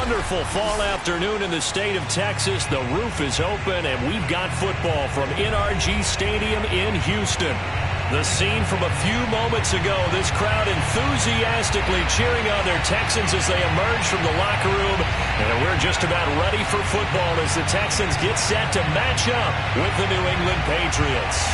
wonderful fall afternoon in the state of Texas. The roof is open, and we've got football from NRG Stadium in Houston. The scene from a few moments ago, this crowd enthusiastically cheering on their Texans as they emerge from the locker room. And we're just about ready for football as the Texans get set to match up with the New England Patriots.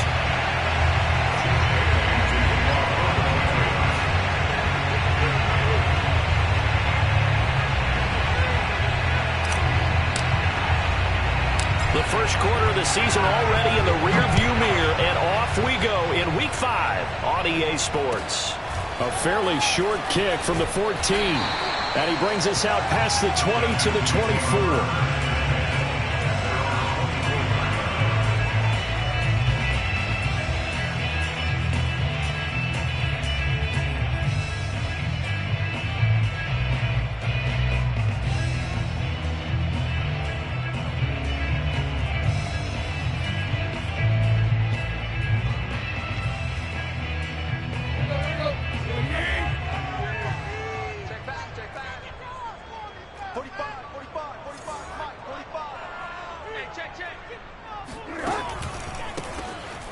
The first quarter of the season already in the rearview mirror, and off we go in Week 5 on EA Sports. A fairly short kick from the 14, and he brings us out past the 20 to the 24.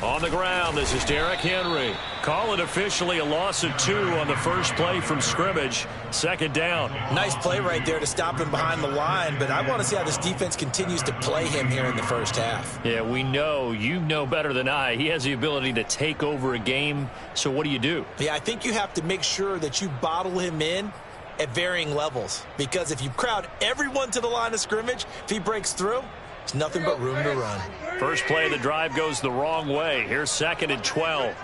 On the ground, this is Derrick Henry. Call it officially a loss of 2 on the first play from scrimmage. Second down. Nice play right there to stop him behind the line, but I want to see how this defense continues to play him here in the first half. Yeah, we know. You know better than I. He has the ability to take over a game, so what do? Yeah, I think you have to make sure that you bottle him in at varying levels, because if you crowd everyone to the line of scrimmage, if he breaks through, there's nothing but room to run. First play of the drive goes the wrong way. Here's 2nd and 12.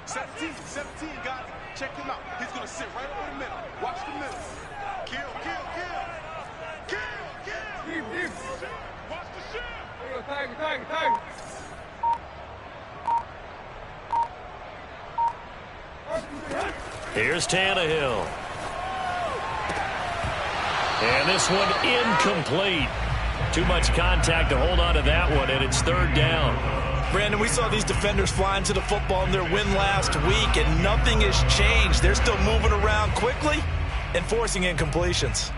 17, guys. Check him out. He's going to sit right over the middle. Watch the middle. Kill. Watch the shit. Here's Tannehill. And this one incomplete. Too much contact to hold on to that one, and it's 3rd down. Brandon, we saw these defenders flying to the football in their win last week, and nothing has changed. They're still moving around quickly and forcing incompletions.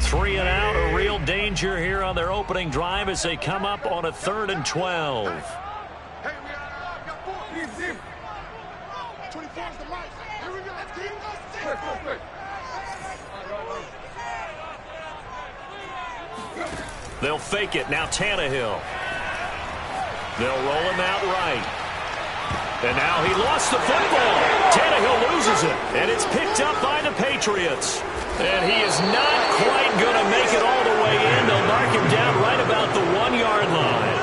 3 and out, a real danger here on their opening drive as they come up on a 3rd and 12. Hey, we got 4. 24 is the right. Here we go. Quick. They'll fake it. Now Tannehill. They'll roll him out right. And now he lost the football. Tannehill loses it. And it's picked up by the Patriots. And he is not quite going to make it all the way in. They'll mark him down right about the 1-yard line.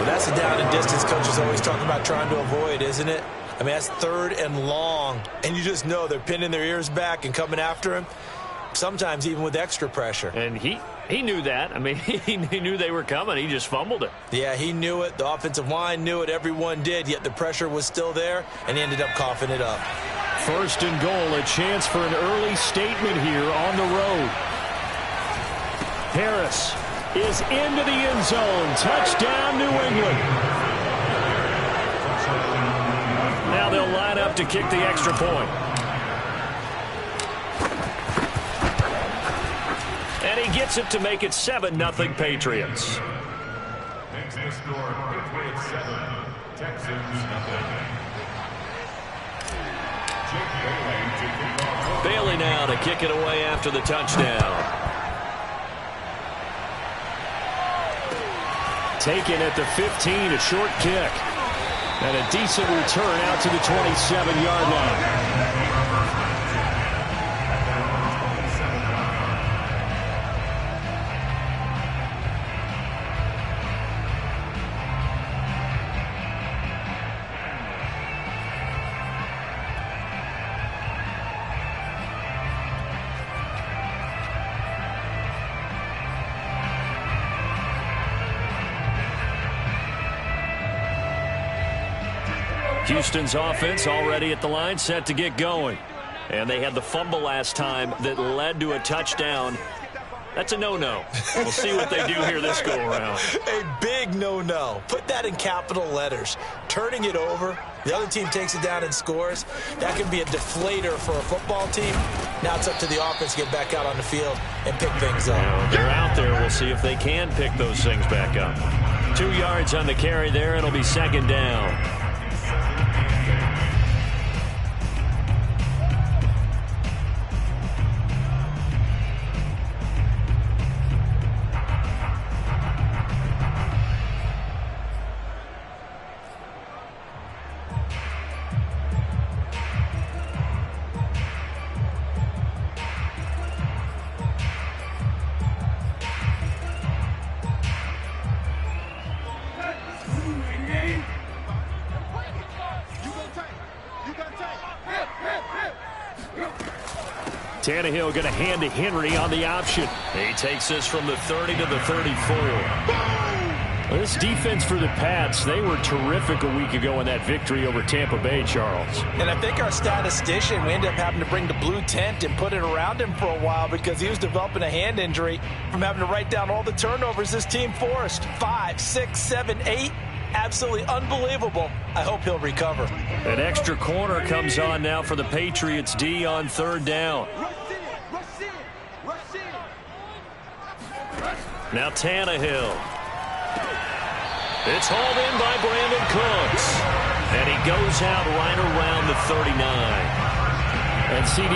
Well, that's the down and distance coaches always talk about trying to avoid, isn't it? I mean, that's 3rd and long. And you just know they're pinning their ears back and coming after him, sometimes even with extra pressure. And he knew that. I mean, he knew they were coming. He just fumbled it. Yeah, he knew it. The offensive line knew it. Everyone did, yet the pressure was still there, and he ended up coughing it up. 1st and goal, a chance for an early statement here on the road. Harris is into the end zone. Touchdown, New England. Now they'll line up to kick the extra point. And he gets it to make it 7-0 Patriots. Next to score, Patriots 7, Texans 0. Bailey now to kick it away after the touchdown. Taken at the 15, a short kick. And a decent return out to the 27-yard line. Houston's offense already at the line, set to get going. And they had the fumble last time that led to a touchdown. That's a no-no. We'll see what they do here this go-around. A big no-no. Put that in capital letters. Turning it over, the other team takes it down and scores. That can be a deflator for a football team. Now it's up to the offense to get back out on the field and pick things up. Well, they're out there. We'll see if they can pick those things back up. 2 yards on the carry there. It'll be second down. Tannehill going to hand to Henry on the option. He takes this from the 30 to the 34. Well, this defense for the Pats, they were terrific a week ago in that victory over Tampa Bay, Charles. And I think our statistician, we ended up having to bring the blue tent and put it around him for a while because he was developing a hand injury from having to write down all the turnovers this team forced. 5, 6, 7, 8. Absolutely unbelievable. I hope he'll recover. An extra corner comes on now for the Patriots D on third down. Now Tannehill. It's hauled in by Brandon Cooks. And he goes out right around the 39. And CD,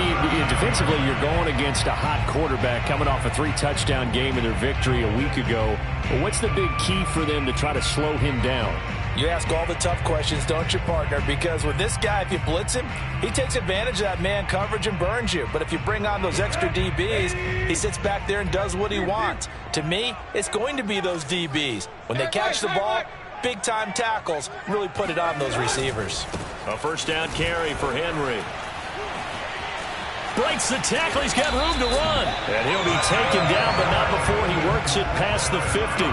defensively, you're going against a hot quarterback coming off a 3-touchdown game in their victory a week ago. But what's the big key for them to try to slow him down? You ask all the tough questions, don't you, partner? Because with this guy, if you blitz him, he takes advantage of that man coverage and burns you. But if you bring on those extra DBs, he sits back there and does what he wants. To me, it's going to be those DBs. When they catch the ball, big-time tackles really put it on those receivers. A first down carry for Henry. Breaks the tackle. He's got room to run. And he'll be taken down, but not before he works it past the 50.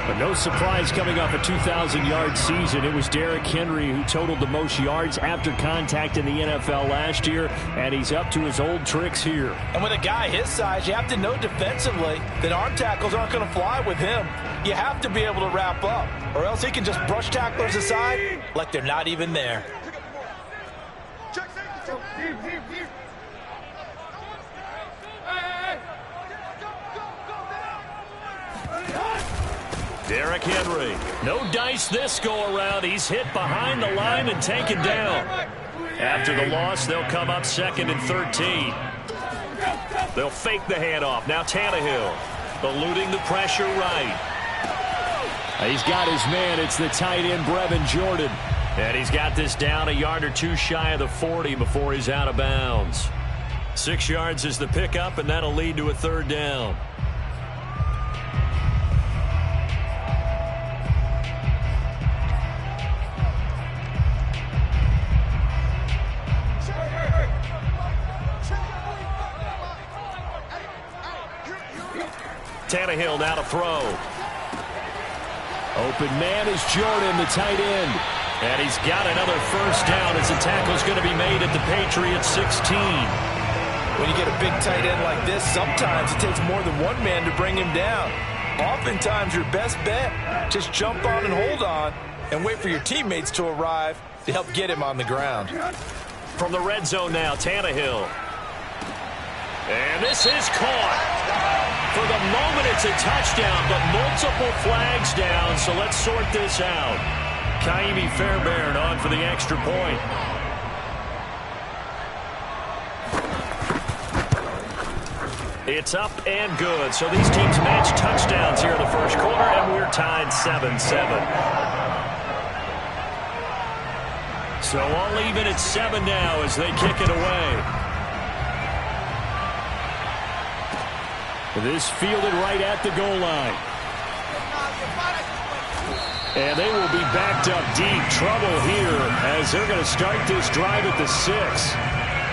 But no surprise coming off a 2,000-yard season. It was Derrick Henry who totaled the most yards after contact in the NFL last year, and he's up to his old tricks here. And with a guy his size, you have to know defensively that arm tackles aren't going to fly with him. You have to be able to wrap up, or else he can just brush tacklers aside like they're not even there. Derrick Henry. No dice this go-around. He's hit behind the line and taken down. After the loss, they'll come up second and 13. They'll fake the handoff. Now Tannehill eluding the pressure right. He's got his man. It's the tight end, Brevin Jordan. And he's got this down a yard or two shy of the 40 before he's out of bounds. 6 yards is the pickup, and that'll lead to a third down. Tannehill now to throw. Open man is Jordan, the tight end. And he's got another first down as the tackle's going to be made at the Patriots 16. When you get a big tight end like this, sometimes it takes more than one man to bring him down. Oftentimes your best bet, just jump on and hold on and wait for your teammates to arrive to help get him on the ground. From the red zone now, Tannehill. And this is caught. For the moment, it's a touchdown, but multiple flags down, so let's sort this out. Kaimi Fairbairn on for the extra point. It's up and good. So these teams match touchdowns here in the first quarter, and we're tied 7-7. So all even at 7 now as they kick it away. This fielded right at the goal line. And they will be backed up deep. Trouble here as they're going to start this drive at the 6.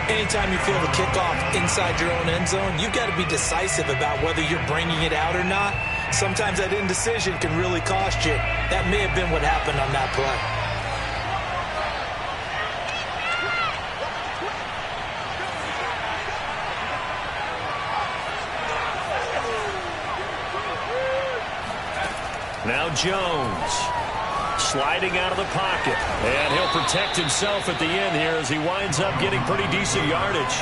Anytime you feel the kickoff inside your own end zone, you've got to be decisive about whether you're bringing it out or not. Sometimes that indecision can really cost you. That may have been what happened on that play. Now Jones sliding out of the pocket. And he'll protect himself at the end here as he winds up getting pretty decent yardage.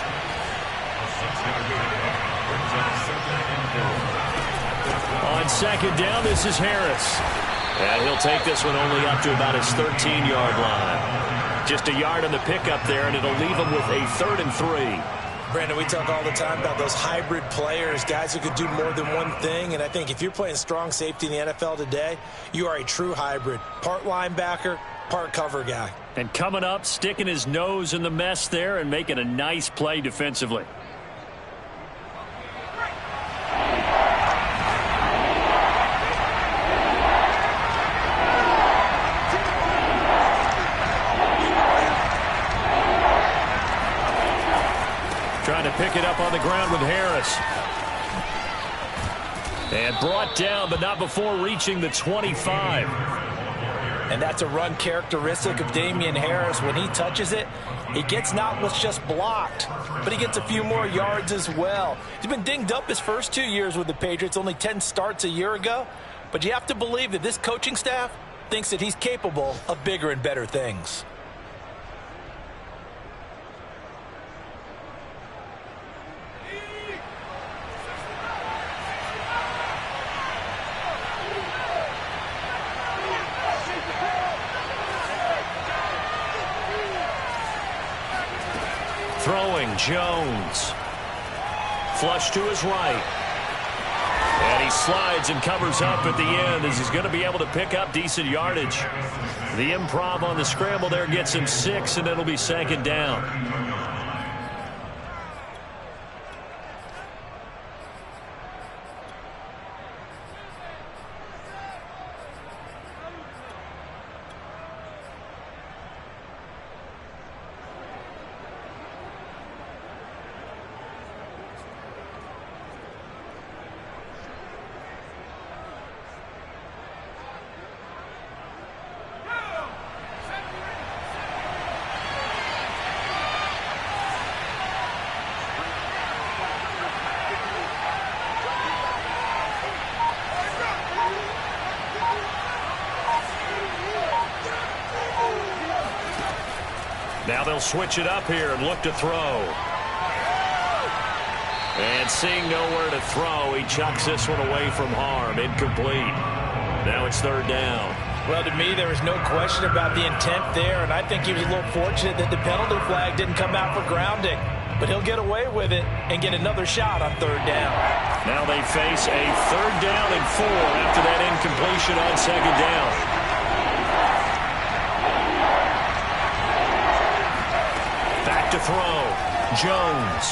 On second down, this is Harris. And he'll take this one only up to about his 13-yard line. Just a yard on the pickup there, and it'll leave him with a 3rd and 3. Brandon, we talk all the time about those hybrid players, guys who could do more than one thing. And I think if you're playing strong safety in the NFL today, you are a true hybrid. Part linebacker, part cover guy. And coming up, sticking his nose in the mess there and making a nice play defensively. Trying to pick it up on the ground with Harris. And brought down, but not before reaching the 25. And that's a run characteristic of Damian Harris. When he touches it, he gets not what's just blocked, but he gets a few more yards as well. He's been dinged up his first 2 years with the Patriots, only 10 starts a year ago. But you have to believe that this coaching staff thinks that he's capable of bigger and better things. Throwing, Jones. Flush to his right. And he slides and covers up at the end as he's going to be able to pick up decent yardage. The improv on the scramble there gets him 6, and it'll be 2nd down. Now they'll switch it up here and look to throw. And seeing nowhere to throw, he chucks this one away from harm. Incomplete. Now it's 3rd down. Well, to me, there was no question about the intent there, and I think he was a little fortunate that the penalty flag didn't come out for grounding. But he'll get away with it and get another shot on 3rd down. Now they face a 3rd down and 4 after that incompletion on 2nd down. Back to throw. Jones.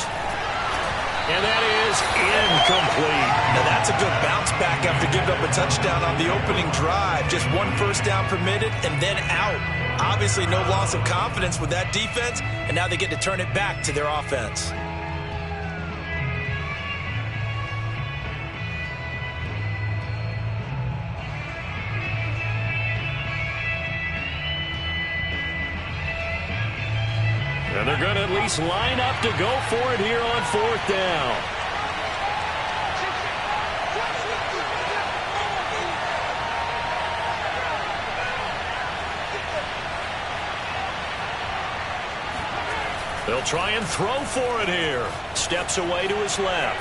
And that is incomplete. Now that's a good bounce back after giving up a touchdown on the opening drive. Just 1 first down permitted and then out. Obviously no loss of confidence with that defense, and now they get to turn it back to their offense. And they're going to at least line up to go for it here on 4th down. They'll try and throw for it here. Steps away to his left.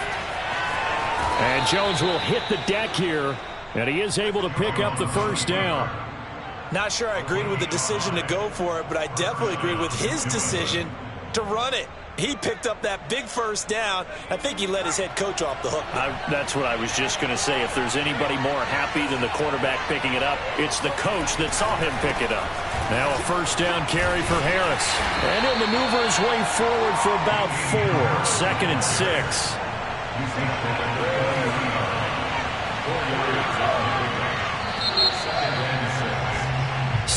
And Jones will hit the deck here, and he is able to pick up the 1st down. Not sure I agreed with the decision to go for it, but I definitely agreed with his decision to run it. He picked up that big 1st down. I think he let his head coach off the hook. That's what I was just going to say. If there's anybody more happy than the quarterback picking it up, it's the coach that saw him pick it up. Now a 1st down carry for Harris. And he'll maneuver his way forward for about 4. 2nd and 6.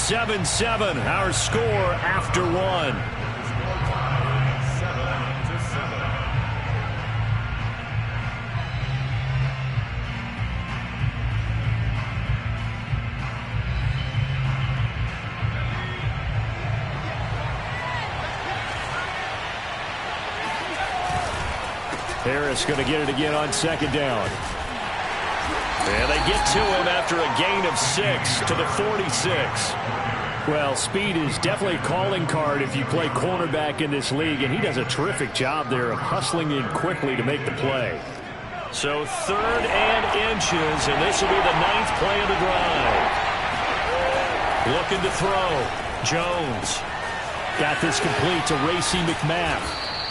7-7, our score after 1. Harris going to get it again on 2nd down. And they get to him after a gain of 6 to the 46. Well, speed is definitely a calling card if you play cornerback in this league, and he does a terrific job there of hustling in quickly to make the play. So 3rd and inches, and this will be the 9th play of the drive. Looking to throw. Jones. Got this complete to Racey McMath.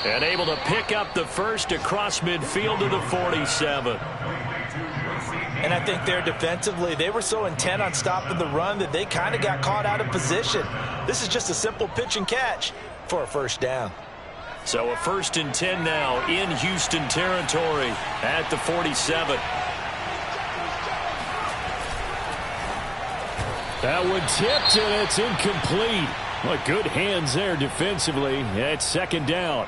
And able to pick up the first across midfield to the 47. And I think there defensively, they were so intent on stopping the run that they kind of got caught out of position. This is just a simple pitch and catch for a first down. So a 1st and 10 now in Houston territory at the 47. That one tipped, and it's incomplete. Well, good hands there defensively. It's 2nd down.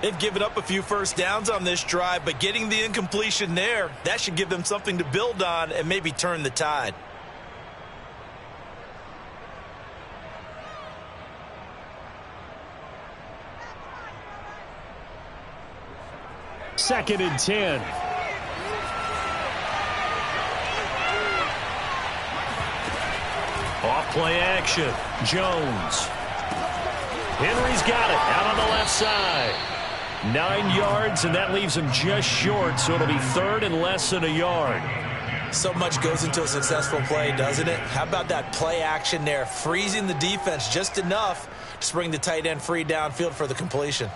They've given up a few first downs on this drive, but getting the incompletion there, that should give them something to build on and maybe turn the tide. Second and 10. Off play action. Jones. Henry's got it out on the left side. 9 yards, and that leaves him just short, so it'll be 3rd and less than a yard. So much goes into a successful play, doesn't it? How about that play action there, freezing the defense just enough to spring the tight end free downfield for the completion.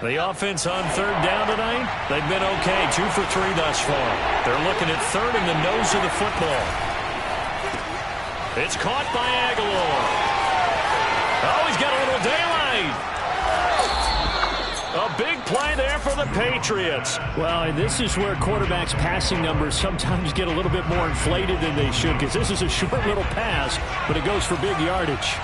The offense on 3rd down tonight, they've been okay, 2 for 3 thus far. They're looking at 3rd in the nose of the football. It's caught by Aguilar. Oh, he's got a little daylight. A big play there for the Patriots. Well, and this is where quarterbacks' passing numbers sometimes get a little bit more inflated than they should, because this is a short little pass, but it goes for big yardage.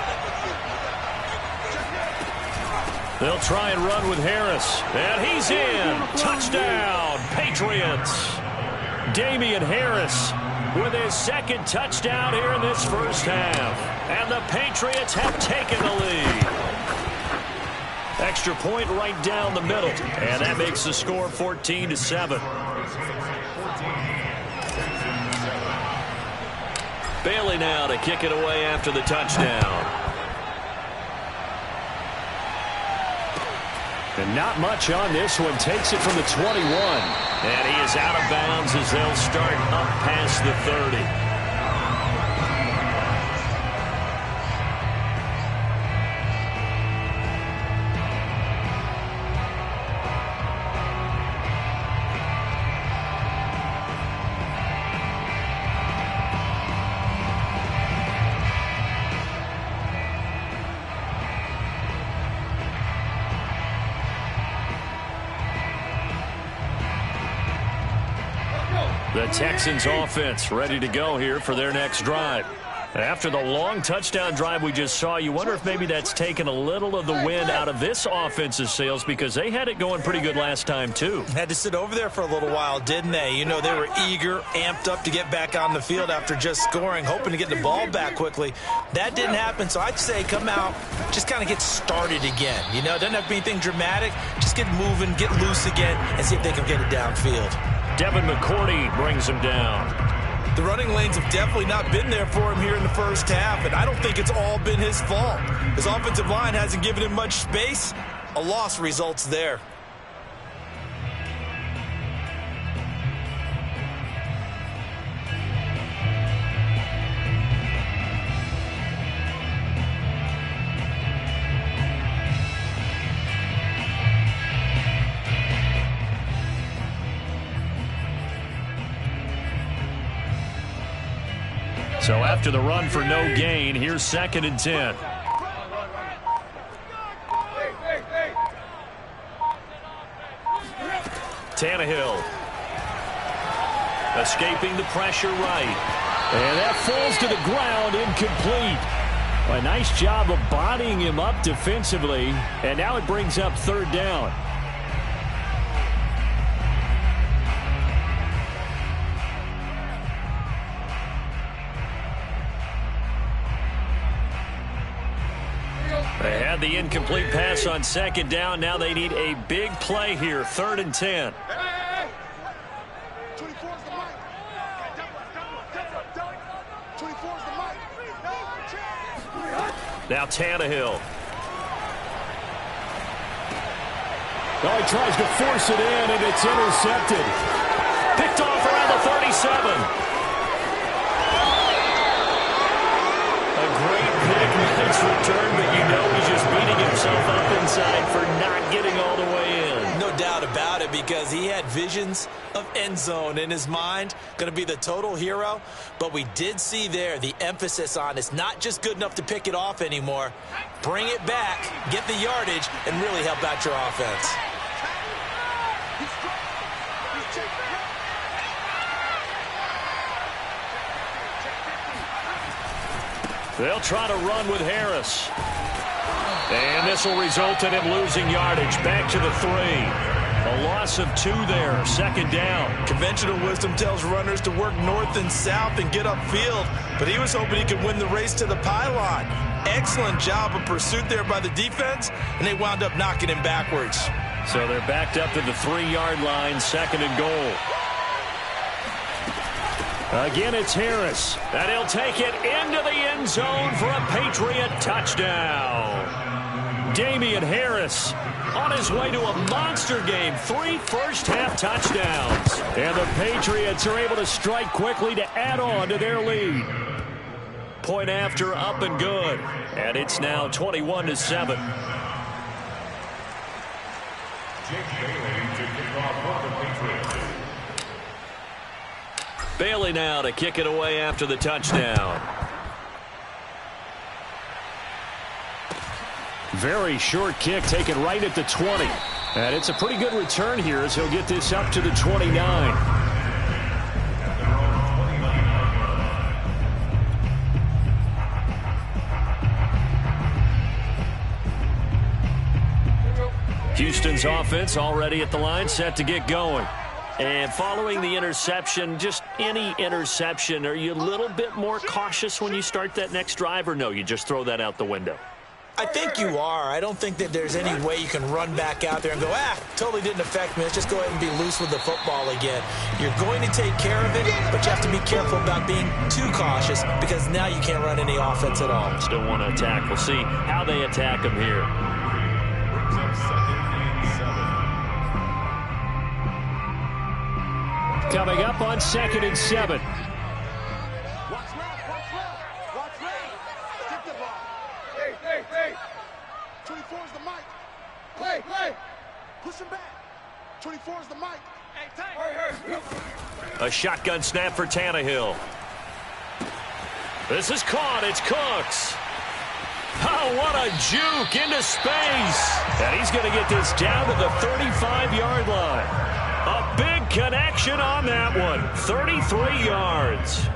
They'll try and run with Harris. And he's in. Touchdown, Patriots. Damian Harris with his 2nd touchdown here in this first half. And the Patriots have taken the lead. Extra point right down the middle. And that makes the score 14-7. Bailey now to kick it away after the touchdown. And not much on this one. Takes it from the 21. And he is out of bounds as they'll start up past the 30. The Texans offense ready to go here for their next drive. After the long touchdown drive we just saw, you wonder if maybe that's taken a little of the wind out of this offense's sails, because they had it going pretty good last time too. Had to sit over there for a little while, didn't they? You know, they were eager, amped up to get back on the field after just scoring, hoping to get the ball back quickly. That didn't happen, so I'd say come out, just kind of get started again. You know, it doesn't have to be anything dramatic. Just get moving, get loose again, and see if they can get it downfield. Devin McCourty brings him down. The running lanes have definitely not been there for him here in the first half, and I don't think it's all been his fault. His offensive line hasn't given him much space. A loss results there. So after the run for no gain, here's 2nd and 10. Tannehill. Escaping the pressure right. And that falls to the ground, incomplete. A nice job of bodying him up defensively. And now it brings up 3rd down. They had the incomplete pass on 2nd down. Now they need a big play here. 3rd and 10. Now Tannehill. Oh, he tries to force it in, and it's intercepted. Picked off around the 37. A great pick, nice return, but you know he's just beating himself up inside for not getting all the way in. No doubt about it, because he had visions of end zone in his mind. Going to be the total hero. But we did see there the emphasis on it's not just good enough to pick it off anymore. Bring it back, get the yardage, and really help out your offense. They'll try to run with Harris. And this will result in him losing yardage. Back to the 3. A loss of 2 there. 2nd down. Conventional wisdom tells runners to work north and south and get upfield, but he was hoping he could win the race to the pylon. Excellent job of pursuit there by the defense, and they wound up knocking him backwards. So they're backed up to the 3-yard line. 2nd and goal. Again, it's Harris. And he'll take it into the end zone for a Patriot touchdown. Damian Harris on his way to a monster game. 3 first-half touchdowns. And the Patriots are able to strike quickly to add on to their lead. Point after, up and good. And it's now 21-7. Bailey now to kick it away after the touchdown. Very short kick taken right at the 20. And it's a pretty good return here as he'll get this up to the 29. Houston's offense already at the line, set to get going. And following the interception, just any interception, are you a little bit more cautious when you start that next drive, or no, you just throw that out the window? I think you are. I don't think that there's any way you can run back out there and go, totally didn't affect me. Let's just go ahead and be loose with the football again. You're going to take care of it, but you have to be careful about being too cautious because now you can't run any offense at all. Still want to attack. We'll see how they attack him here. Coming up on 2nd and 7. Watch left, watch left, watch left. Skip the ball. Hey. 24 is the mic. Play. Push him back. 24 is the mic. Hey, take. A shotgun snap for Tannehill. This is caught. It's Cooks. Oh, what a juke into space. And he's going to get this down to the 35-yard line. A big connection on that one. 33 yards.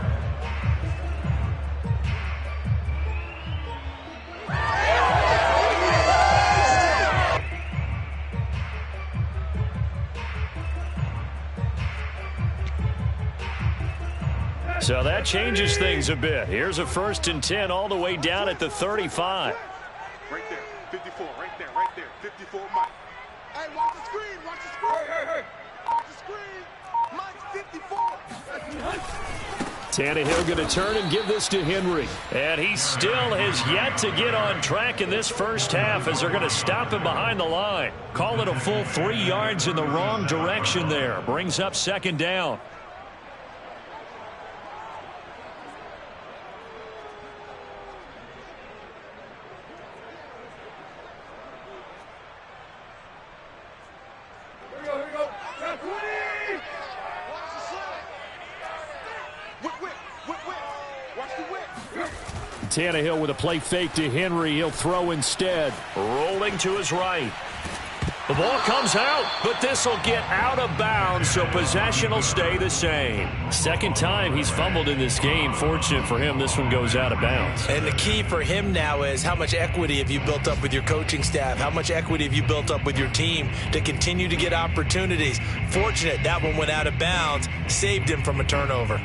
So that changes things a bit. Here's a 1st and 10 all the way down at the 35. Right there, 54, right there, 54, Mike. Hey, watch the screen, watch the screen. Hey. Watch the screen. Mike's 54. Tannehill going to turn and give this to Henry. And he still has yet to get on track in this first half as they're going to stop him behind the line. Call it a full 3 yards in the wrong direction there. Brings up 2nd down. Tannehill with a play fake to Henry. He'll throw instead. Rolling to his right. The ball comes out, but this will get out of bounds, so possession will stay the same. 2nd time he's fumbled in this game. Fortunate for him, this one goes out of bounds. And the key for him now is how much equity have you built up with your coaching staff? How much equity have you built up with your team to continue to get opportunities? Fortunate that one went out of bounds, saved him from a turnover.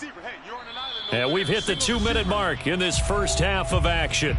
receiver. Hey, you're on an island. And we've hit the 2-minute mark in this first half of action.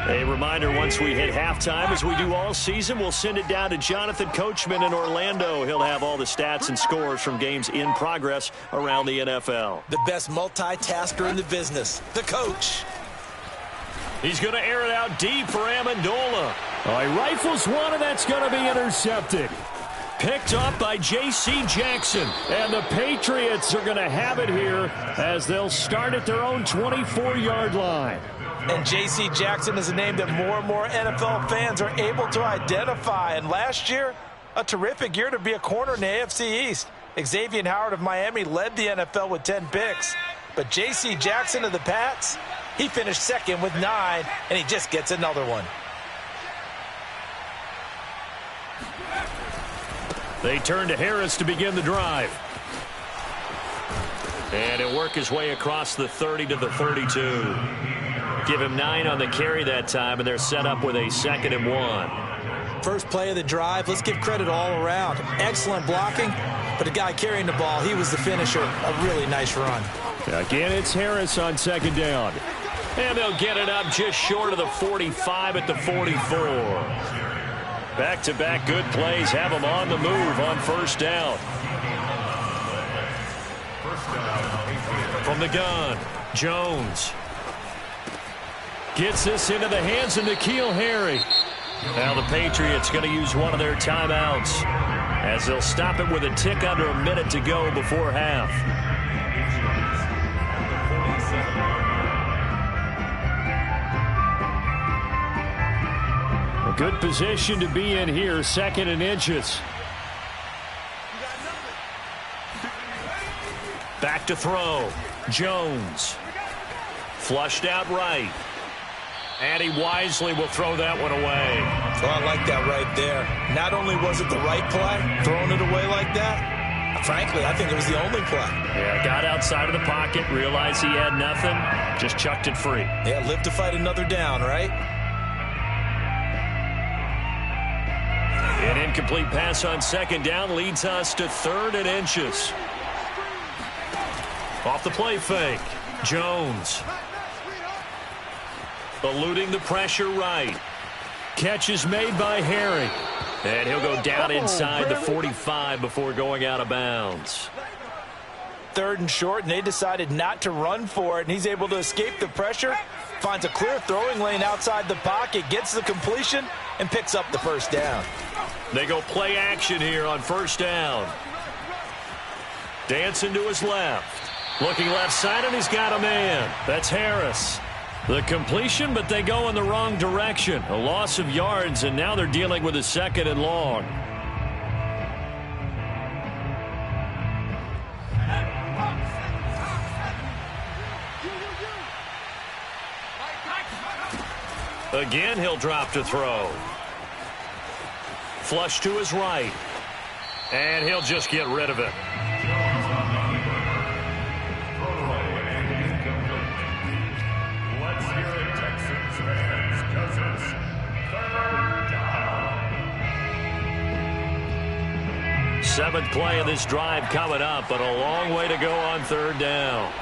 A reminder, once we hit halftime, as we do all season, we'll send it down to Jonathan Coachman in Orlando. He'll have all the stats and scores from games in progress around the NFL. The best multitasker in the business, the coach. He's going to air it out deep for Amendola. He rifles one, and that's going to be intercepted. Picked up by J.C. Jackson. And the Patriots are going to have it here as they'll start at their own 24-yard line. And J.C. Jackson is a name that more and more NFL fans are able to identify. And last year, a terrific year to be a corner in the AFC East. Xavier Howard of Miami led the NFL with 10 picks. But J.C. Jackson of the Pats, he finished second with 9, and he just gets another one. They turn to Harris to begin the drive. And he'll work his way across the 30 to the 32. Give him 9 on the carry that time, and they're set up with a 2nd and 1. First play of the drive, let's give credit all around. Excellent blocking, but the guy carrying the ball, he was the finisher. A really nice run. Again, it's Harris on 2nd down. And they'll get it up just short of the 45 at the 44. Back-to-back good plays have them on the move on first down. From the gun, Jones. Gets this into the hands of N'Keal Harry. Now the Patriots going to use one of their timeouts as they'll stop it with a tick under a minute to go before half. A good position to be in here, 2nd and inches. Back to throw. Jones. Flushed out right. And he wisely will throw that one away. Oh, I like that right there. Not only was it the right play, throwing it away like that, frankly, I think it was the only play. Yeah, got outside of the pocket, realized he had nothing, just chucked it free. Yeah, live to fight another down, right? An incomplete pass on 2nd down leads us to 3rd and inches. Off the play fake. Jones. Eluding the pressure right. Catch is made by Harry. And he'll go down inside the 45 before going out of bounds. 3rd and short, and they decided not to run for it, and he's able to escape the pressure, finds a clear throwing lane outside the pocket, gets the completion, and picks up the first down. They go play action here on first down. Dancing to his left. Looking left side, and he's got a man. That's Harris. The completion, but they go in the wrong direction. A loss of yards, and now they're dealing with a 2nd and long. Again, he'll drop to throw. Flush to his right. And he'll just get rid of it. Let's hear it, Texans fans, 'cause it's 3rd down. 7th play of this drive coming up, but a long way to go on 3rd down.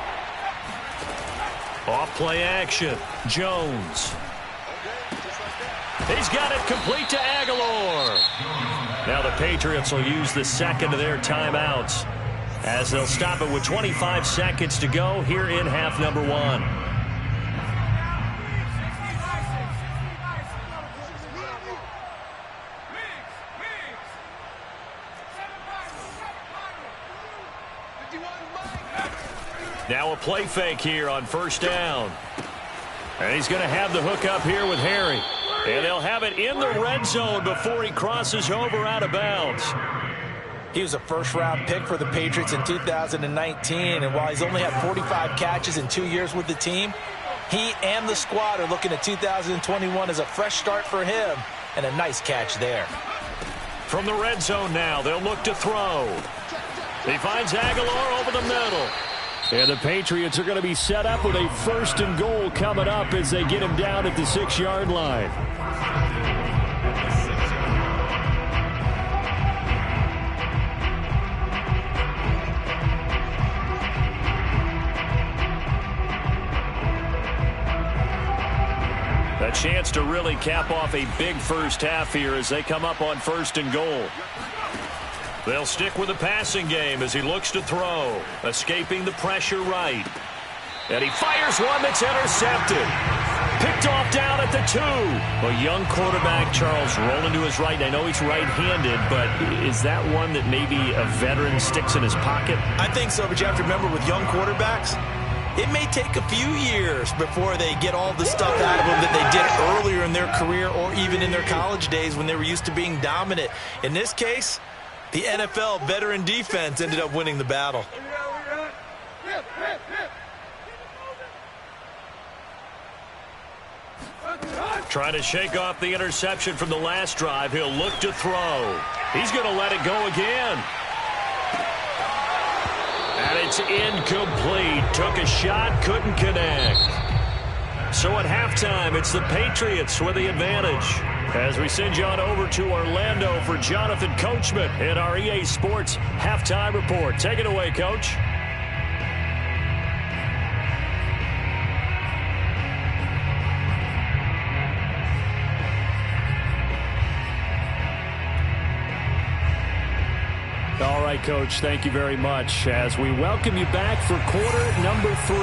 Off play action. Jones. He's got it complete to Aguilar. Now the Patriots will use the 2nd of their timeouts as they'll stop it with 25 seconds to go here in half number 1. Now a play fake here on first down. And he's going to have the hook up here with Harry. And they'll have it in the red zone before he crosses over out of bounds. He was a first-round pick for the Patriots in 2019, and while he's only had 45 catches in 2 years with the team, he and the squad are looking at 2021 as a fresh start for him, and a nice catch there. From the red zone now, they'll look to throw. He finds Aguilar over the middle. And the Patriots are going to be set up with a 1st and goal coming up as they get him down at the 6-yard line. A chance to really cap off a big first half here as they come up on 1st and goal. They'll stick with the passing game as he looks to throw. Escaping the pressure right. And he fires one that's intercepted. Picked off down at the 2. A young quarterback, Charles, rolling to his right. I know he's right-handed, but is that one that maybe a veteran sticks in his pocket? I think so, but you have to remember with young quarterbacks, it may take a few years before they get all the stuff out of them that they did earlier in their career or even in their college days when they were used to being dominant. In this case, the NFL veteran defense ended up winning the battle. Trying to shake off the interception from the last drive. He'll look to throw. He's going to let it go again. And it's incomplete. Took a shot, couldn't connect. So at halftime, it's the Patriots with the advantage. As we send you on over to Orlando for Jonathan Coachman in our EA Sports Halftime Report. Take it away, Coach. All right, Coach, thank you very much as we welcome you back for quarter number 3.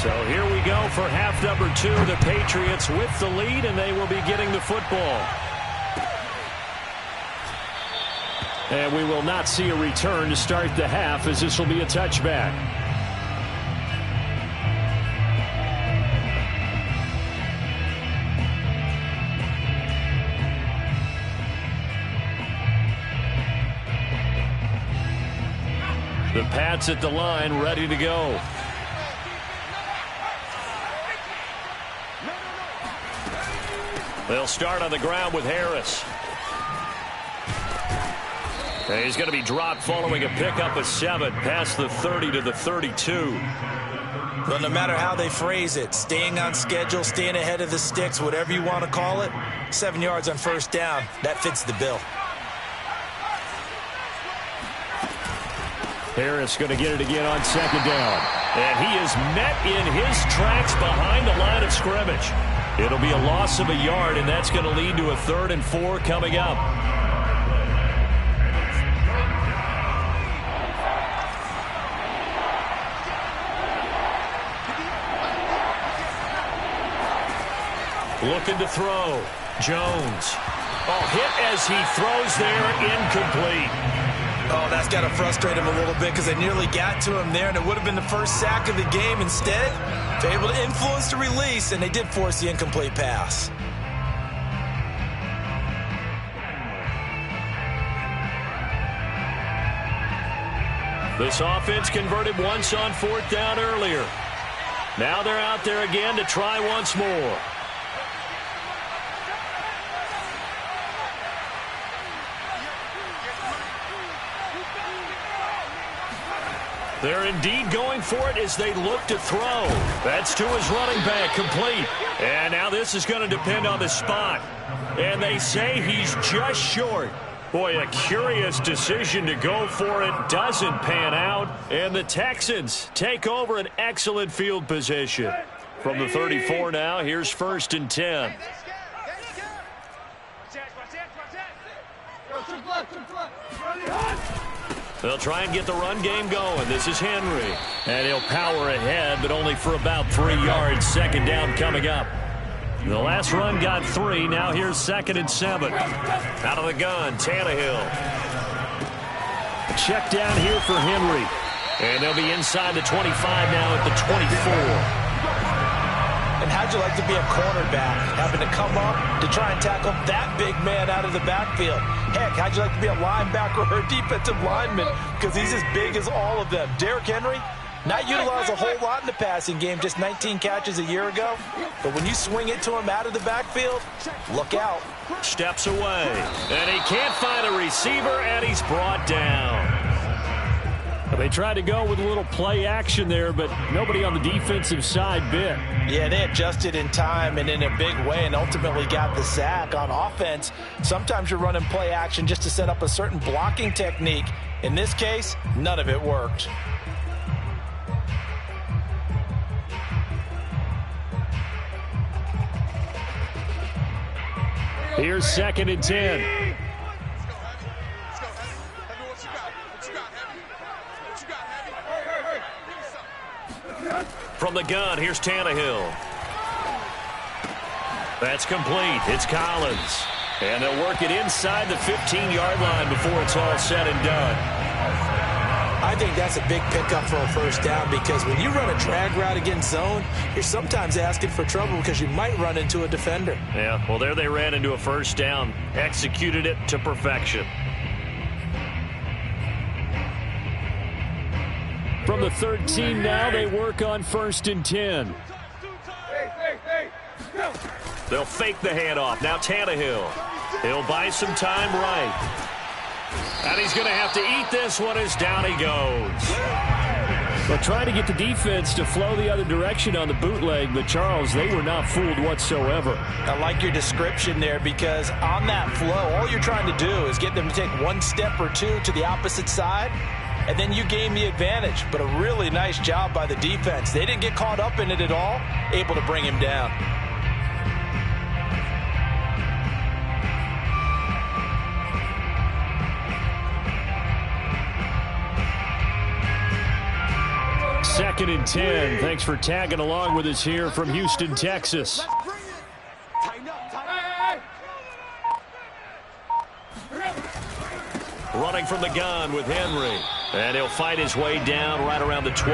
So here we go for half number 2. The Patriots with the lead, and they will be getting the football. And we will not see a return to start the half as this will be a touchback. The Pats at the line, ready to go. They'll start on the ground with Harris. And he's going to be dropped following a pickup of 7 past the 30 to the 32. Well, no matter how they phrase it, staying on schedule, staying ahead of the sticks, whatever you want to call it, 7 yards on first down, that fits the bill. Harris going to get it again on 2nd down. And he is met in his tracks behind the line of scrimmage. It'll be a loss of a yard, and that's going to lead to a 3rd and 4 coming up. Looking to throw. Jones. Oh, hit as he throws there, incomplete. Oh, that's got to frustrate him a little bit because they nearly got to him there, and it would have been the first sack of the game. Instead, they're able to influence the release, and they did force the incomplete pass. This offense converted once on 4th down earlier. Now they're out there again to try once more. They're indeed going for it as they look to throw. That's to his running back, complete. And now this is going to depend on the spot. And they say he's just short. Boy, a curious decision to go for it. Doesn't pan out. And the Texans take over an excellent field position. From the 34 now, here's 1st and 10. They'll try and get the run game going. This is Henry. And he'll power ahead, but only for about 3 yards. 2nd down coming up. The last run got 3. Now here's 2nd and 7. Out of the gun, Tannehill. A check down here for Henry. And they'll be inside the 25 now at the 24. And how'd you like to be a cornerback, having to come up to try and tackle that big man out of the backfield? Heck, how'd you like to be a linebacker or a defensive lineman? Because he's as big as all of them. Derrick Henry, not utilized a whole lot in the passing game, just 19 catches a year ago. But when you swing it to him out of the backfield, look out. Steps away, and he can't find a receiver, and he's brought down. They tried to go with a little play action there, but nobody on the defensive side bit. Yeah, they adjusted in time and in a big way and ultimately got the sack. On offense, sometimes you're running play action just to set up a certain blocking technique. In this case, none of it worked. Here's 2nd and 10. From the gun, here's Tannehill. That's complete. It's Collins. And they'll work it inside the 15-yard line before it's all said and done. I think that's a big pickup for a first down because when you run a drag route against zone, you're sometimes asking for trouble because you might run into a defender. Yeah, well, there they ran into a first down. Executed it to perfection. From the 13 now, they work on 1st and 10. They'll fake the handoff. Now Tannehill. He'll buy some time right. And he's going to have to eat this one as down he goes. Well, trying to get the defense to flow the other direction on the bootleg, but Charles, they were not fooled whatsoever. I like your description there because on that flow, all you're trying to do is get them to take one step or two to the opposite side, and then you gain the advantage. But a really nice job by the defense. They didn't get caught up in it at all, able to bring him down. Second and 10. Thanks for tagging along with us here from Houston, Texas. Running from the gun with Henry. And he'll fight his way down right around the 12.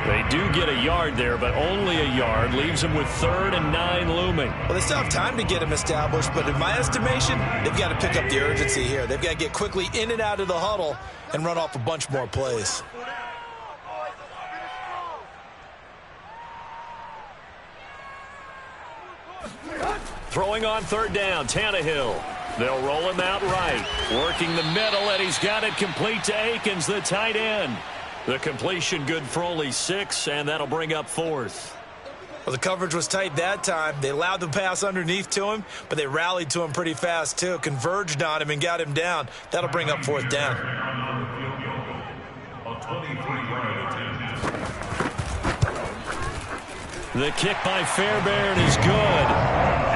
They do get a yard there, but only a yard. Leaves him with 3rd and 9 looming. Well, they still have time to get him established, but in my estimation, they've got to pick up the urgency here. They've got to get quickly in and out of the huddle and run off a bunch more plays. Throwing on 3rd down, Tannehill. They'll roll him out right. Working the middle, and he's got it complete to Akins, the tight end. The completion good for only 6, and that'll bring up 4th. Well, the coverage was tight that time. They allowed the pass underneath to him, but they rallied to him pretty fast, too. Converged on him and got him down. That'll bring up 4th down. The kick by Fairbairn is good.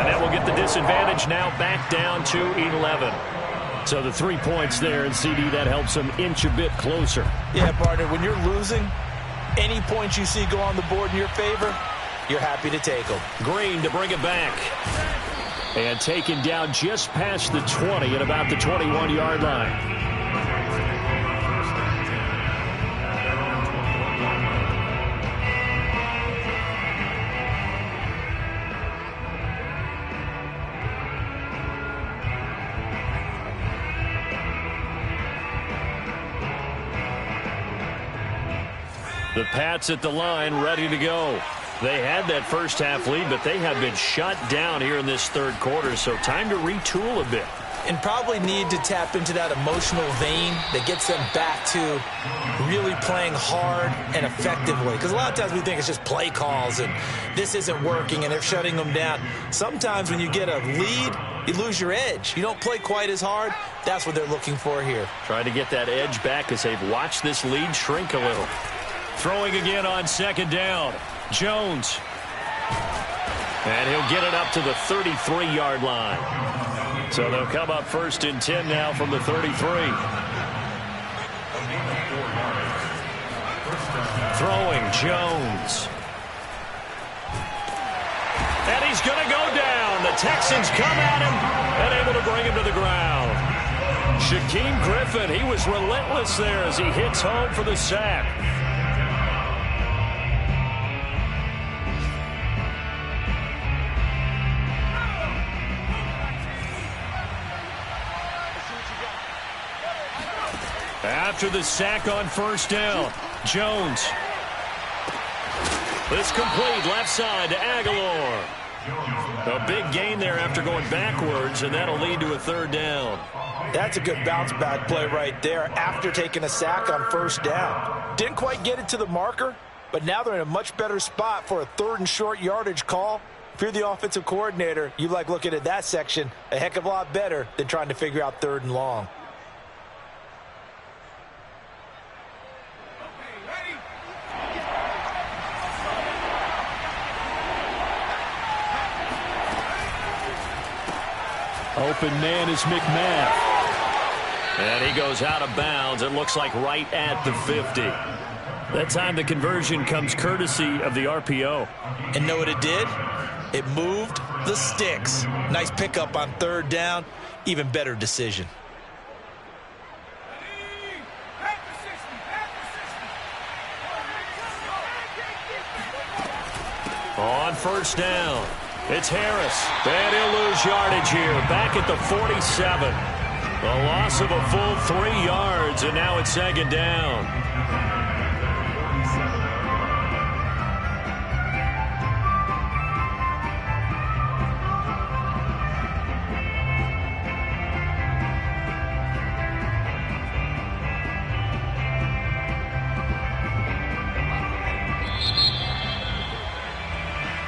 And that will get the disadvantage now back down to 11. So the 3 points there, and CD, that helps them inch a bit closer. Yeah, partner, when you're losing, any points you see go on the board in your favor, you're happy to take them. Green to bring it back. And taken down just past the 20 at about the 21-yard line. The Pats at the line, ready to go. They had that first half lead, but they have been shut down here in this 3rd quarter, so time to retool a bit. And probably need to tap into that emotional vein that gets them back to really playing hard and effectively. Because a lot of times we think it's just play calls and this isn't working and they're shutting them down. Sometimes when you get a lead, you lose your edge. You don't play quite as hard. That's what they're looking for here. Trying to get that edge back as they've watched this lead shrink a little. Throwing again on 2nd down. Jones. And he'll get it up to the 33-yard line. So they'll come up 1st and 10 now from the 33. Throwing Jones. And he's going to go down. The Texans come at him and able to bring him to the ground. Shaquem Griffin, he was relentless there as he hits home for the sack. After the sack on first down, Jones. This complete left side to Aguilar. A big gain there after going backwards, and that'll lead to a third down. That's a good bounce-back play right there after taking a sack on first down. Didn't quite get it to the marker, but now they're in a much better spot for a third and short yardage call. If you're the offensive coordinator, you like looking at that section a heck of a lot better than trying to figure out third and long. Open man is McMahon. And he goes out of bounds. It looks like right at the 50. That time the conversion comes courtesy of the RPO. And know what it did? It moved the sticks. Nice pickup on third down. Even better decision. On first down, it's Harris. And he'll lose yardage here. Back at the 47. A loss of a full 3 yards, and now it's second down.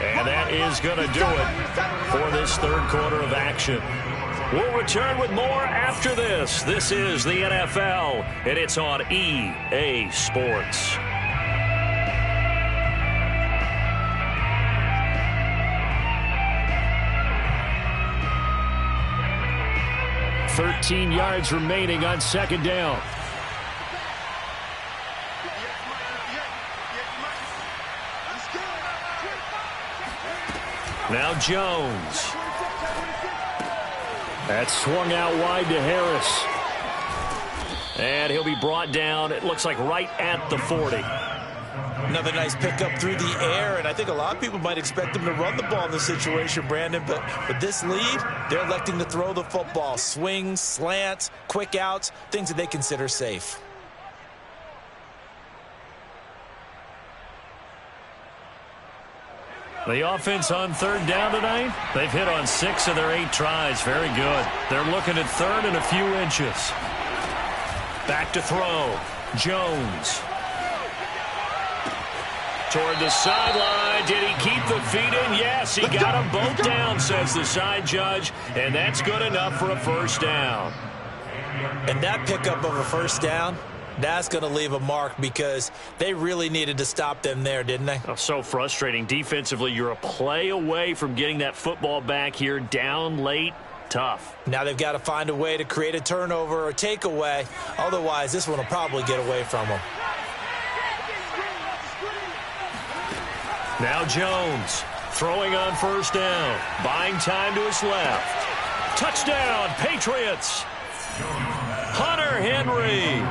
And that is going to do it for this third quarter of action. We'll return with more after this. This is the NFL, and it's on EA Sports. "13 yards remaining on second down. Now Jones. That's swung out wide to Harris. And he'll be brought down, it looks like right at the 40. Another nice pickup through the air, and I think a lot of people might expect them to run the ball in this situation, Brandon, but with this lead, they're electing to throw the football. Swings, slants, quick outs, things that they consider safe. The offense on third down tonight, they've hit on 6 of their 8 tries. Very good. They're looking at third and a few inches. Back to throw. Jones. Toward the sideline. Did he keep the feet in? Yes, he got them both down, says the side judge. And that's good enough for a first down. And that pickup of a first down, that's going to leave a mark because they really needed to stop them there, didn't they? Oh, so frustrating. Defensively, you're a play away from getting that football back here. Down late, tough. Now they've got to find a way to create a turnover or takeaway. Otherwise, this one will probably get away from them. Now Jones throwing on first down. Buying time to his left. Touchdown, Patriots. Hunter Henry.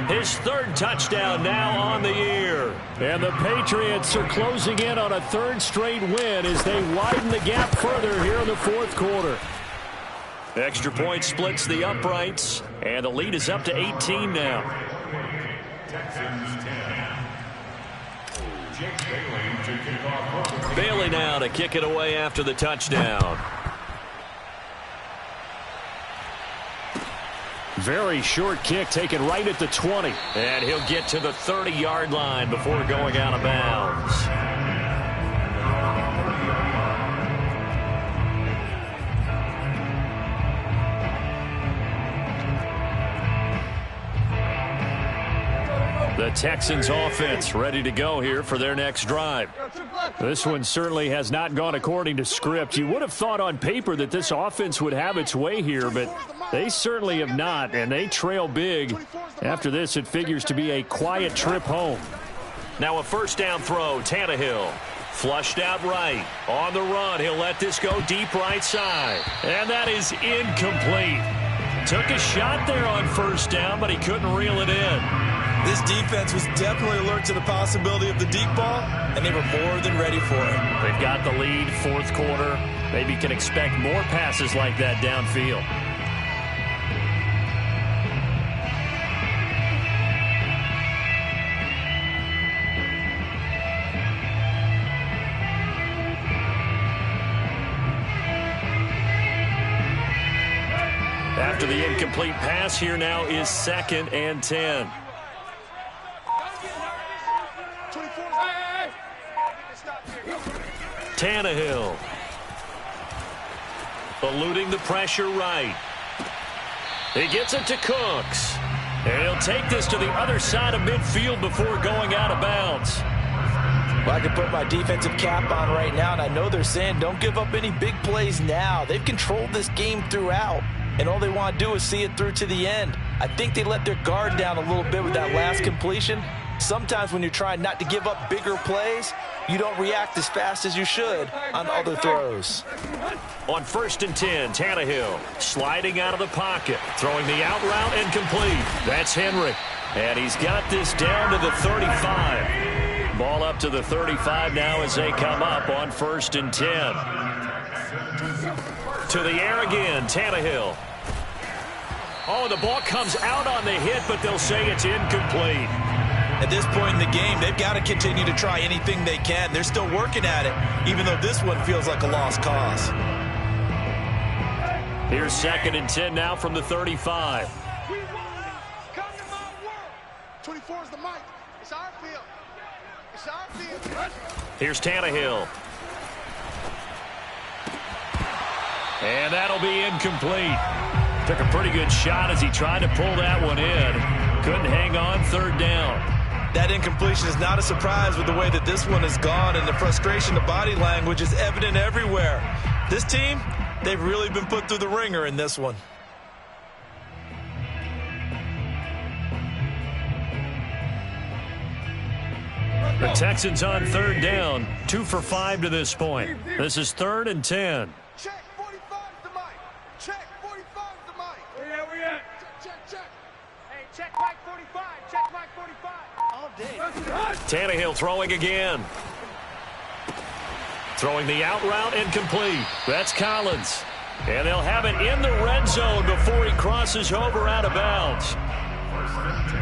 His third touchdown now on the year. And the Patriots are closing in on a third straight win as they widen the gap further here in the fourth quarter. Extra point splits the uprights, and the lead is up to 18 now. Texans 10. Jake Bailey to kick off. Bailey now to kick it away after the touchdown. Very short kick taken right at the 20. And he'll get to the 30-yard line before going out of bounds. The Texans offense ready to go here for their next drive. This one certainly has not gone according to script. You would have thought on paper that this offense would have its way here, but they certainly have not, and they trail big. After this, it figures to be a quiet trip home. Now a first down throw, Tannehill. Flushed out right. On the run, he'll let this go deep right side. And that is incomplete. Took a shot there on first down, but he couldn't reel it in. This defense was definitely alert to the possibility of the deep ball, and they were more than ready for it. They've got the lead, fourth quarter. Maybe can expect more passes like that downfield. After the incomplete pass, here now is 2nd and 10. Tannehill. Eluding the pressure right. He gets it to Cooks. And he'll take this to the other side of midfield before going out of bounds. Well, I can put my defensive cap on right now, and I know they're saying don't give up any big plays now. They've controlled this game throughout, and all they want to do is see it through to the end. I think they let their guard down a little bit with that last completion. Sometimes when you're trying not to give up bigger plays, you don't react as fast as you should on other throws. On 1st and 10, Tannehill sliding out of the pocket, throwing the out route and complete. That's Henry. And he's got this down to the 35. Ball up to the 35 now as they come up on 1st and 10. To the air again, Tannehill. Oh, the ball comes out on the hit, but they'll say it's incomplete. At this point in the game, they've got to continue to try anything they can. They're still working at it, even though this one feels like a lost cause. Here's 2nd and 10 now from the 35. We won. Come to my world. 24 is the mic. It's our field. It's our field. Here's Tannehill. And that'll be incomplete. Took a pretty good shot as he tried to pull that one in. Couldn't hang on, 3rd down. That incompletion is not a surprise with the way that this one has gone, and the frustration, the body language is evident everywhere. This team, they've really been put through the ringer in this one. The Texans on 3rd down, 2 for 5 to this point. This is 3rd and 10. Check 45 is the mic. Check 45 is the mic. Where you at? Check. Hey, check mic 45. Check mic 45. All day. Tannehill throwing again. Throwing the out route and complete. That's Collins. And they'll have it in the red zone before he crosses over out of bounds.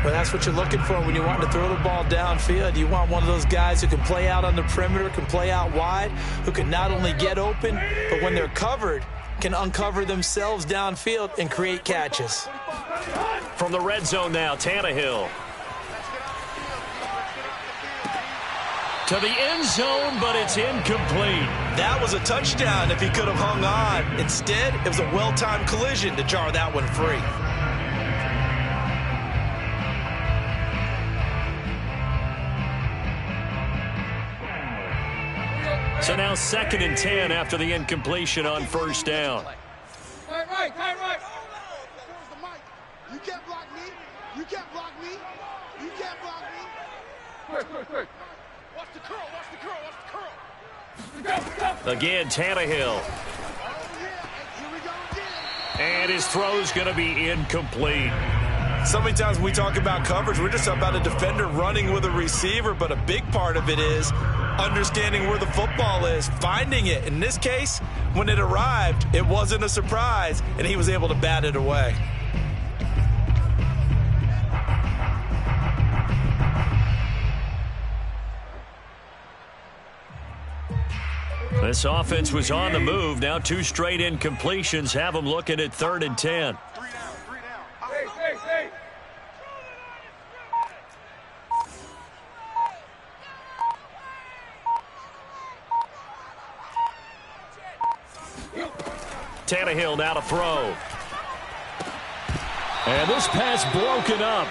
Well, that's what you're looking for when you want to throw the ball downfield. You want one of those guys who can play out on the perimeter, can play out wide, who can not only get open, but when they're covered, can uncover themselves downfield and create catches. From the red zone now, Tannehill. To the end zone, but it's incomplete. That was a touchdown if he could have hung on. Instead, it was a well-timed collision to jar that one free. So now 2nd and 10 after the incompletion on 1st down. Right. Where's the mic? You can't block me. You can't block me. You can't block me. Quick. Watch the curl. Again, Tannehill. Oh, yeah. Here we go again. And his throw's going to be incomplete. So many times when we talk about coverage, we're just about a defender running with a receiver, but a big part of it is understanding where the football is, finding it. In this case, when it arrived, it wasn't a surprise, and he was able to bat it away. This offense was on the move. Now 2 straight incompletions have them looking at 3rd and 10. Three down. Hey. Tannehill now to throw. And this pass broken up.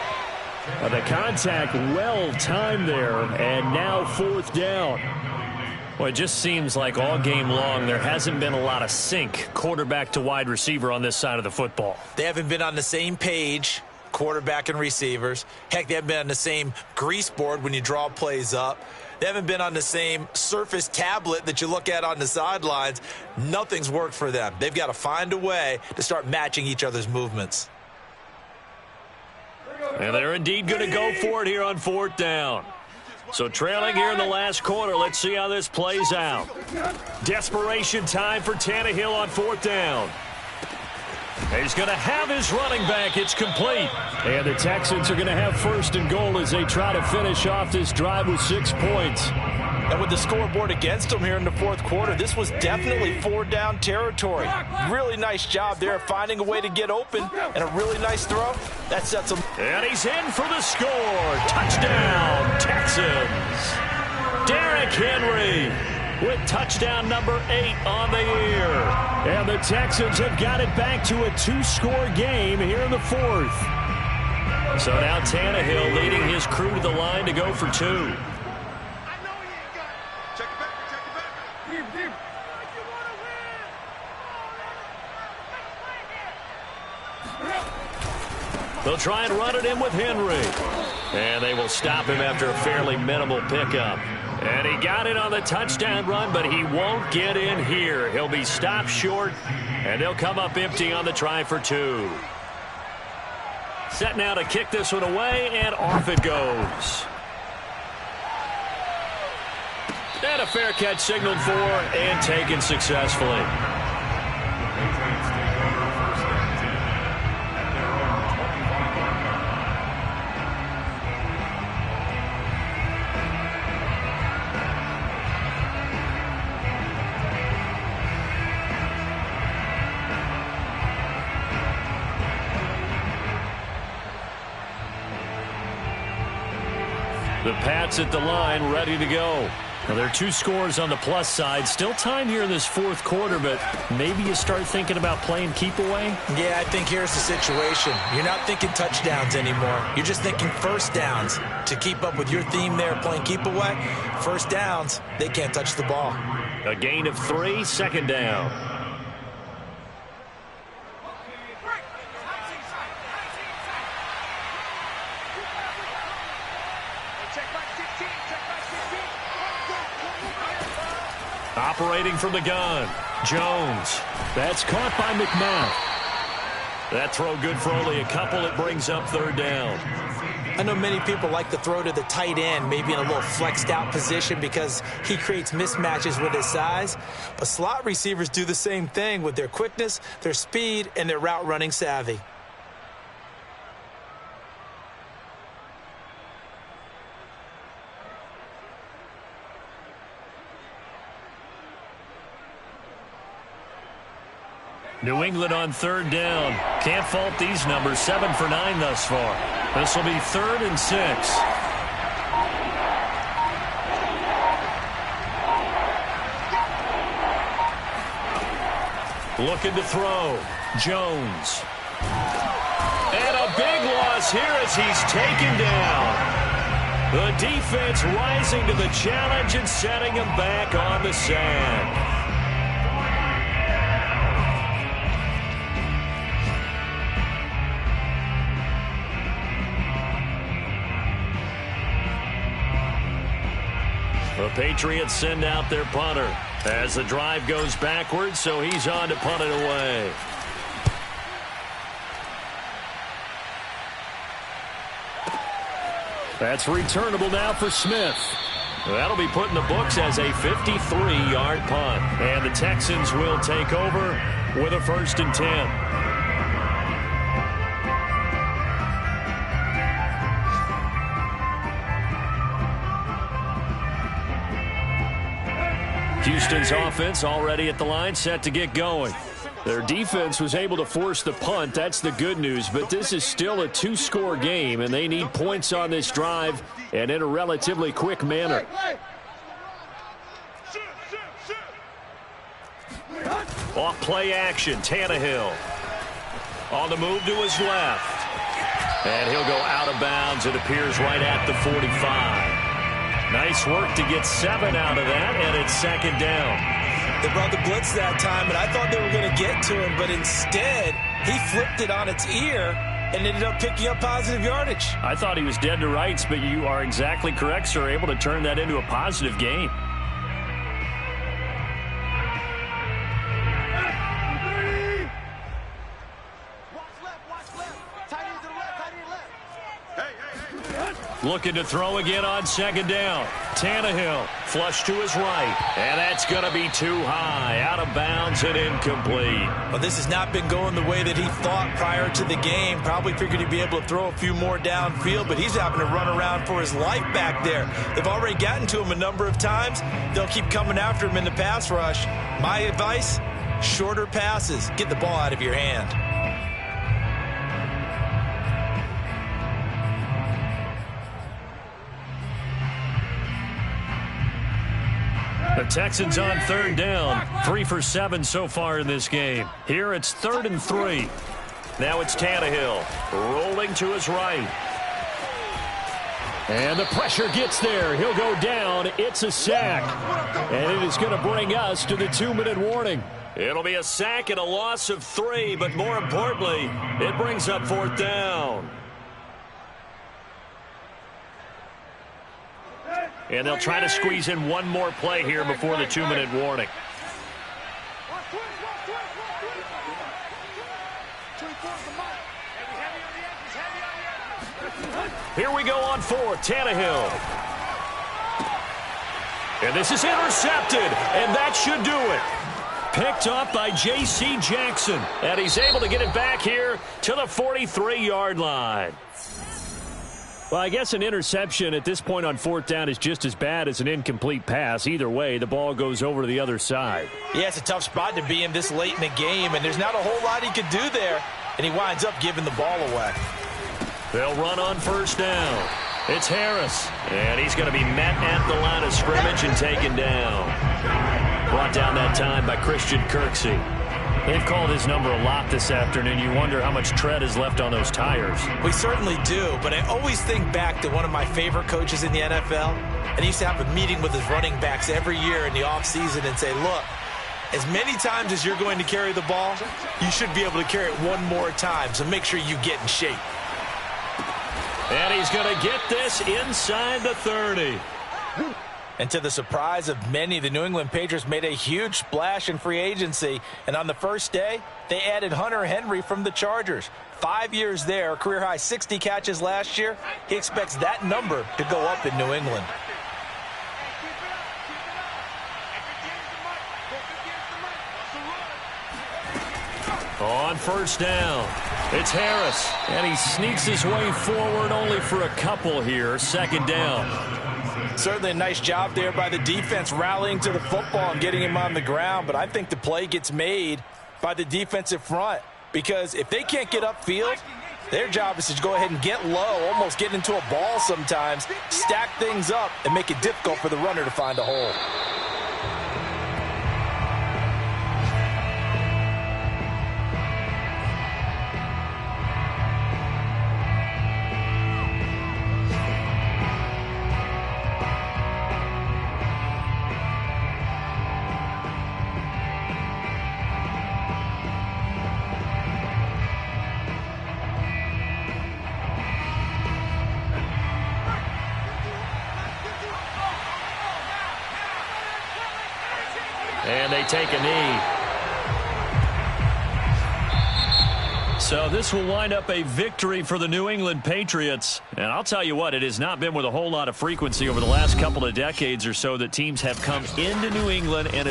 The contact well timed there, and now 4th down. Well, it just seems like all game long there hasn't been a lot of sync quarterback to wide receiver on this side of the football. They haven't been on the same page, quarterback and receivers. Heck, they haven't been on the same grease board when you draw plays up. They haven't been on the same Surface tablet that you look at on the sidelines. Nothing's worked for them. They've got to find a way to start matching each other's movements. And they're indeed going to go for it here on 4th down. So trailing here in the last quarter, let's see how this plays out. Desperation time for Tannehill on 4th down. He's going to have his running back. It's complete. And the Texans are going to have 1st and goal as they try to finish off this drive with 6 points. And with the scoreboard against them here in the fourth quarter, this was definitely 4-down territory. Really nice job there finding a way to get open, and a really nice throw. That sets them. And he's in for the score. Touchdown, Texans. Derrick Henry with touchdown number 8 on the year. And the Texans have got it back to a 2-score game here in the fourth. So now Tannehill leading his crew to the line to go for 2. They'll try and run it in with Henry. And they will stop him after a fairly minimal pickup. And he got it on the touchdown run, but he won't get in here. He'll be stopped short, and they'll come up empty on the try for 2. Set now to kick this one away, and off it goes. And a fair catch signaled for and taken successfully. Patriots take over first and 10 at their own 25-yard line. The Pats at the line, ready to go. Now, there are 2 scores on the plus side. Still time here in this fourth quarter, but maybe you start thinking about playing keep away? Yeah, I think here's the situation. You're not thinking touchdowns anymore. You're just thinking first downs. To keep up with your theme there, playing keep away, first downs, they can't touch the ball. A gain of 3, second down. Operating from the gun, Jones. That's caught by McMahon. That throw good for only a couple. It brings up third down. I know many people like to throw to the tight end, maybe in a little flexed out position because he creates mismatches with his size. But slot receivers do the same thing with their quickness, their speed, and their route running savvy. New England on third down. Can't fault these numbers. 7 for 9 thus far. This will be 3rd and 6. Looking to throw. Jones. And a big loss here as he's taken down. The defense rising to the challenge and setting him back on the sack. The Patriots send out their punter as the drive goes backwards, so he's on to punt it away. That's returnable now for Smith. That'll be put in the books as a 53-yard punt. And the Texans will take over with a 1st and 10. Houston's offense already at the line, set to get going. Their defense was able to force the punt. That's the good news. But this is still a 2-score game, and they need points on this drive and in a relatively quick manner. Off play action, Tannehill. On the move to his left. And he'll go out of bounds. It appears right at the 45. Nice work to get 7 out of that, and it's 2nd down. They brought the blitz that time, and I thought they were going to get to him, but instead, he flipped it on its ear and ended up picking up positive yardage. I thought he was dead to rights, but you are exactly correct, sir. Able to turn that into a positive gain. Watch left, watch left. Tight end to the left, tight end left. Hey. Looking to throw again on second down. Tannehill, flush to his right. And that's going to be too high. Out of bounds and incomplete. Well, this has not been going the way that he thought prior to the game. Probably figured he'd be able to throw a few more downfield, but he's having to run around for his life back there. They've already gotten to him a number of times. They'll keep coming after him in the pass rush. My advice, shorter passes. Get the ball out of your hand. The Texans on third down. 3 for 7 so far in this game. Here it's 3rd and 3. Now it's Tannehill rolling to his right. And the pressure gets there. He'll go down. It's a sack. And it is going to bring us to the 2-minute warning. It'll be a sack and a loss of 3, but more importantly, it brings up 4th down. And they'll try to squeeze in one more play here before the 2-minute warning. Here we go on 4th. Tannehill. And this is intercepted, and that should do it. Picked off by J.C. Jackson, and he's able to get it back here to the 43-yard line. Well, I guess an interception at this point on 4th down is just as bad as an incomplete pass. Either way, the ball goes over to the other side. Yeah, it's a tough spot to be in this late in the game, and there's not a whole lot he could do there, and he winds up giving the ball away. They'll run on 1st down. It's Harris, and he's going to be met at the line of scrimmage and taken down. Brought down that time by Christian Kirksey. They've called his number a lot this afternoon. You wonder how much tread is left on those tires. We certainly do, but I always think back to one of my favorite coaches in the NFL, and he used to have a meeting with his running backs every year in the offseason and say, look, as many times as you're going to carry the ball, you should be able to carry it one more time, so make sure you get in shape. And he's going to get this inside the 30. And to the surprise of many, the New England Patriots made a huge splash in free agency. And on the first day, they added Hunter Henry from the Chargers. 5 years there, career-high 60 catches last year. He expects that number to go up in New England. On 1st down, it's Harris. And he sneaks his way forward only for a couple here. 2nd down. Certainly a nice job there by the defense rallying to the football and getting him on the ground. But I think the play gets made by the defensive front. Because if they can't get upfield, their job is to go ahead and get low, almost get into a ball sometimes, stack things up, and make it difficult for the runner to find a hole. And they take a knee. So this will wind up a victory for the New England Patriots. And I'll tell you what, it has not been with a whole lot of frequency over the last couple of decades or so that teams have come into New England and